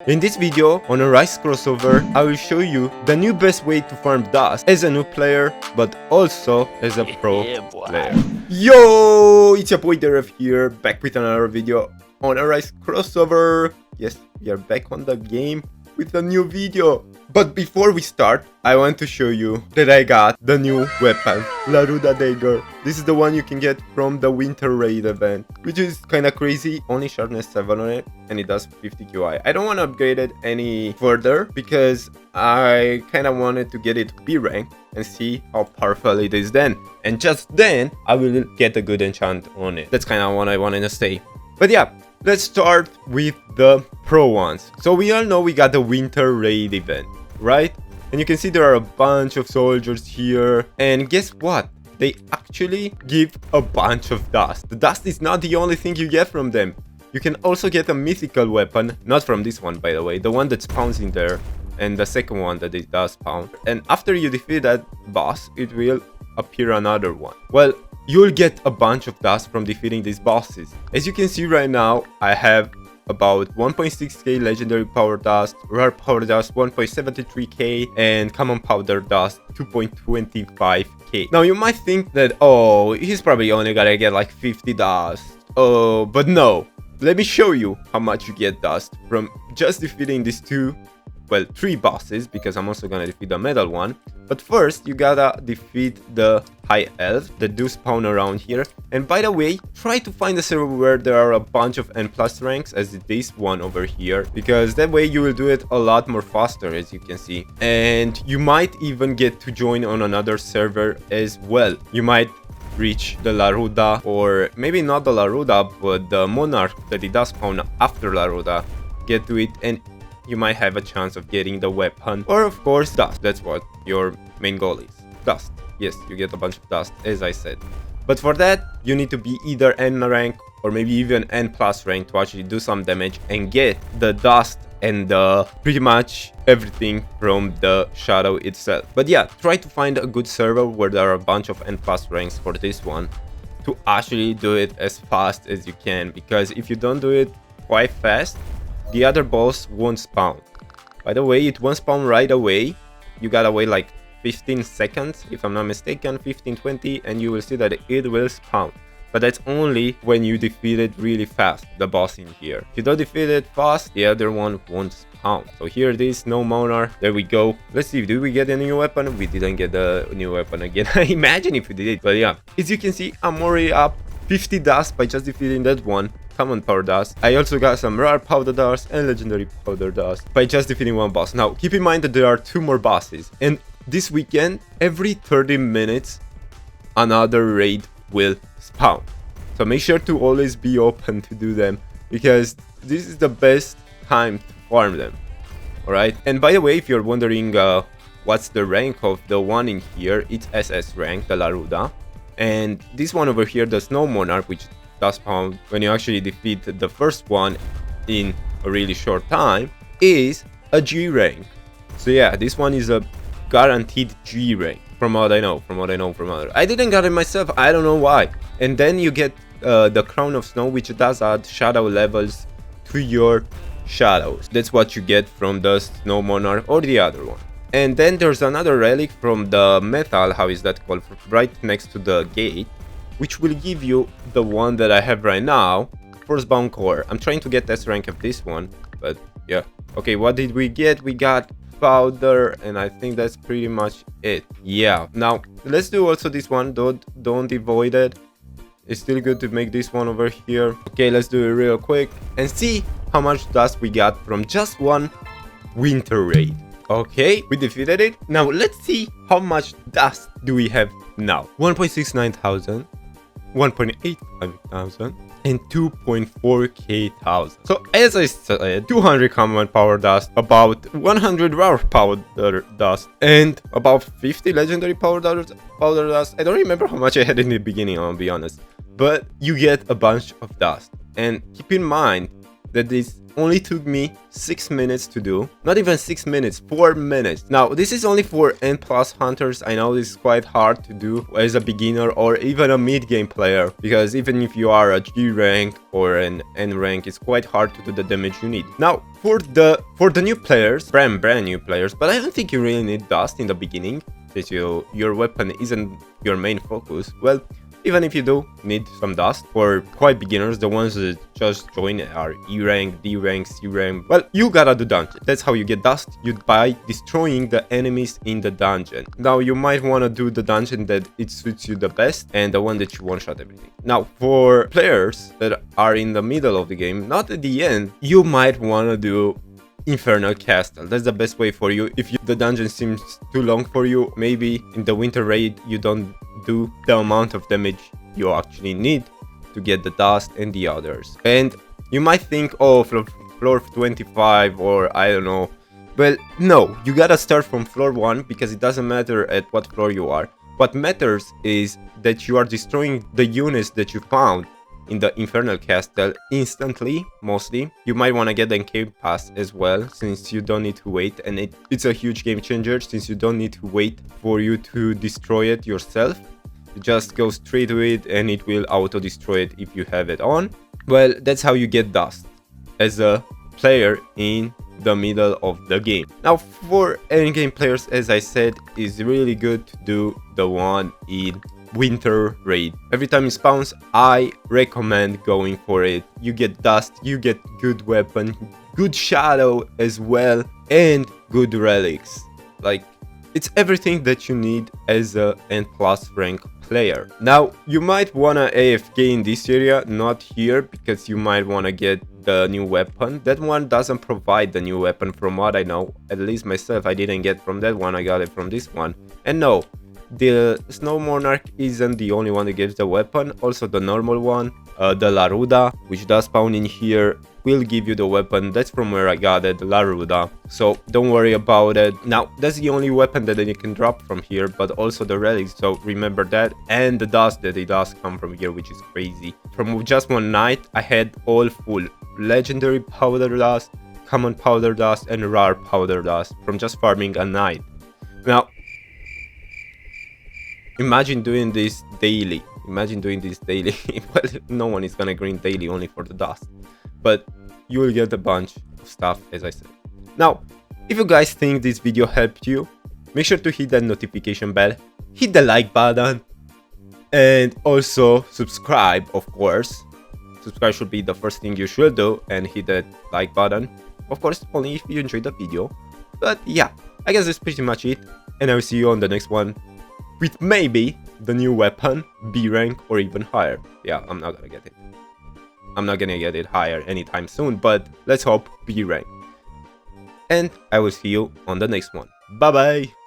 In this video, on a Rise crossover, I will show you the new best way to farm dust as a new player, but also as a pro player. Yo, it's your boy Deref here, back with another video on a Rise crossover. Yes, we are back on the game with a new video. But before we start, I want to show you that I got the new weapon, Laruda Dagger. This is the one you can get from the WINTERRAID event, which is kinda crazy. Only sharpness 7 on it, and it does 50 QI. I don't want to upgrade it any further because I kinda wanted to get it to B rank and see how powerful it is then. And just then, I will get a good enchant on it. That's kinda what I wanted to say. But yeah, let's start with the pro ones. So we all know we got the WINTERRAID event, right? And you can see there are a bunch of soldiers here. And guess what? They actually give a bunch of dust. The dust is not the only thing you get from them. You can also get a mythical weapon, not from this one by the way, the one that spawns in there, and the second one that it does spawn. And after you defeat that boss, it will appear another one. Well, you'll get a bunch of dust from defeating these bosses. As you can see right now, I have about 1.6k legendary power dust, rare power dust 1.73k, and common powder dust 2.25k. Now you might think that, oh, he's probably only gonna get like 50 dust. Oh, but no. Let me show you how much you get dust from just defeating these three bosses, because I'm also gonna defeat the metal one. But first, you gotta defeat the high elves that do spawn around here. And by the way, try to find a server where there are a bunch of N+ ranks, as this one over here, because that way you will do it a lot more faster, as you can see. And you might even get to join on another server as well. You might reach the Laruda, or maybe not the Laruda, but the Monarch that it does spawn after Laruda. Get to it and you might have a chance of getting the weapon, or of course dust. That's what your main goal is, dust. Yes, you get a bunch of dust, as I said. But for that, you need to be either N rank or maybe even N+ rank to actually do some damage and get the dust and pretty much everything from the shadow itself. But yeah, try to find a good server where there are a bunch of N+ ranks for this one to actually do it as fast as you can, because if you don't do it quite fast, the other boss won't spawn. By the way, it won't spawn right away. You gotta wait like 15 seconds, if I'm not mistaken, 15-20, and you will see that it will spawn. But that's only when you defeat it really fast, the boss in here. If you don't defeat it fast, the other one won't spawn. So here it is, no Monarch. There we go. Let's see, did we get a new weapon? We didn't get a new weapon again. I imagine if we did. But yeah, as you can see, I'm already up 50 dust by just defeating that one. Common power dust. I also got some rare powder dust and legendary powder dust by just defeating one boss. Now, keep in mind that there are 2 more bosses. And this weekend, every 30 minutes, another raid will spawn. So make sure to always be open to do them, because this is the best time to farm them. Alright? And by the way, if you're wondering what's the rank of the one in here, it's SS rank, the Laruda. And this one over here, the Snow Monarch, which does spawn when you actually defeat the first one in a really short time, is a G rank. So yeah, this one is a guaranteed G rank, from what I know from others. I didn't get it myself, I don't know why. And then you get the Crown of Snow, which does add shadow levels to your shadows. That's what you get from the Snow Monarch or the other one. And then there's another relic from the metal, how is that called, right next to the gate, which will give you the one that I have right now, Firstbound Core. I'm trying to get S rank of this one, but yeah. Okay, what did we get? We got powder, and I think that's pretty much it. Yeah, now let's do also this one. Don't avoid it. It's still good to make this one over here. Okay, let's do it real quick and see how much dust we got from just one WINTERRAID. Okay, we defeated it. Now let's see how much dust do we have now. 1.69 thousand, 1.85 thousand, and 2.4k thousand. So as I said, 200 common power dust, about 100 rare powder dust, and about 50 legendary powder dust. I don't remember how much I had in the beginning, I'll be honest. But you get a bunch of dust. And keep in mind that this only took me 6 minutes to do. Not even 6 minutes, 4 minutes. Now, this is only for N+ hunters. I know this is quite hard to do as a beginner or even a mid-game player, because even if you are a G rank or an N rank, it's quite hard to do the damage you need. Now, for the new players, brand new players, but I don't think you really need dust in the beginning, since your weapon isn't your main focus. Well, even if you do need some dust, for quite beginners, the ones that just join are E rank, D rank, C rank, well, you gotta do dungeon. That's how you get dust, by destroying the enemies in the dungeon. Now, you might wanna do the dungeon that it suits you the best and the one that you one-shot everything. Now, for players that are in the middle of the game, not at the end, you might wanna do Infernal Castle. That's the best way for you. If the dungeon seems too long for you, maybe in the Winter Raid you don't do the amount of damage you actually need to get the dust and the others. And you might think, oh, from floor 25 or I don't know. Well, no, you gotta start from floor 1 because it doesn't matter at what floor you are. What matters is that you are destroying the units that you found in the Infernal Castle instantly, mostly. You might want to get an Endgame pass as well, since you don't need to wait, and it's a huge game changer, since you don't need to wait for you to destroy it yourself. You just go straight to it and it will auto destroy it if you have it on. Well, that's how you get dust as a player in the middle of the game. Now, for endgame players, as I said, it's really good to do the one in WINTERRAID. Every time it spawns, I recommend going for it. You get dust, you get good weapon, good shadow as well, and good relics. Like, it's everything that you need as a N+ rank player. Now, you might wanna AFK in this area, not here, because you might wanna get the new weapon. That one doesn't provide the new weapon from what I know. At least myself, I didn't get from that one, I got it from this one. And no, the SHADOW Monarch isn't the only one that gives the weapon. Also the normal one, the Laruda, which does spawn in here, will give you the weapon. That's from where I got it, the Laruda. So don't worry about it. Now, that's the only weapon that you can drop from here, but also the relics, so remember that. And the dust that it does come from here, which is crazy. From just one night, I had all full legendary powder dust, common powder dust, and rare powder dust from just farming a night. Now, imagine doing this daily. Imagine doing this daily. Well, no one is gonna grind daily only for the dust, but you will get a bunch of stuff, as I said. Now, if you guys think this video helped you, make sure to hit that notification bell, hit the like button, and also subscribe, of course. Subscribe should be the first thing you should do, and hit that like button. Of course, only if you enjoyed the video. But yeah, I guess that's pretty much it, and I will see you on the next one, with maybe the new weapon, B rank or even higher. Yeah, I'm not gonna get it. I'm not gonna get it higher anytime soon, but let's hope B rank. And I will see you on the next one. Bye bye!